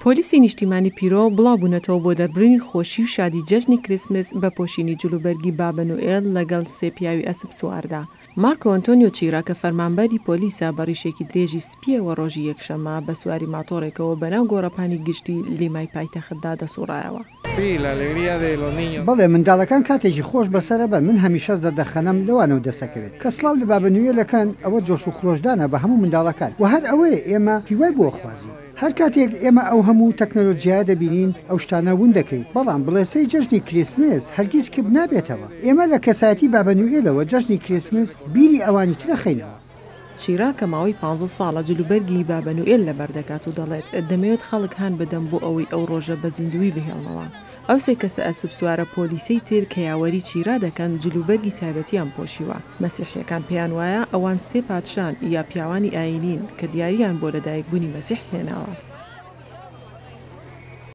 پۆلیسی نیشتیمانی پیرۆ بڵاوبوونەتەوە بۆ دەربڕینی خۆشی و شادی جەژنی کریسمس بە پۆشینی جلوبەرگی بابە نوئێل لەگەڵ سێ پیاوی ئەسپ سواردا. مارکۆ ئەنتۆنیۆ چیرا کە فەرمانبەری پۆلیسە بە ڕیشێکی درێژی سپیەوە ڕۆژی یەکشەمە بە سواری ماتۆڕێکەوە بەناو گۆڕەپانی گشتی لیمای پایتەختدا دەسوڕایەوە. بەڵێ منداڵەکان کاتێکی خۆش بەسەرە بە من هەمیشە زەردەخەنەم لەوانەوە دەسەکەوێت کە سڵاو لە بابە نوێلەکان ئەوە جۆش و خۆشدانە بە هەموو منداڵەکان و هەر ئەوەیە ئێمە هیوای بۆ خوازی. هەر کاتێک ئێمە ئەو هەموو تەکنۆلۆژیای دەبینین ئەو شتانە ون دەکەین بەڵام بڵێسەی جەژنی کریسمس هەرگیز کەم نابێتەوە. ئێمە لە کەسایەتی بابە نوئێلەوە جەژنی کریسمس بیری ئەوانی ترە خەینەوە. چیرا کە ماوەی 15 ساڵە جلوبەرگی بابە نوئێل لەبەردەکات و دەڵێت دەمەوێت خەڵک هان بدەم بۆ ئەوەی ئەو ڕۆژە بە زیندوی بهێڵنەوە. ئەو سێ کەسە ئەسپ سوارە پۆلیسەی تر کە یاوەری چیرا دەکەن جلوبەرگی تایبەتیان پۆشیوە. مەسیحیەکان پێیان وایە ئەوان سێ پادشان یا پیاوانی ئاینین کە دیارییان بۆ لەدایکبوونی مەسیح هێناوە.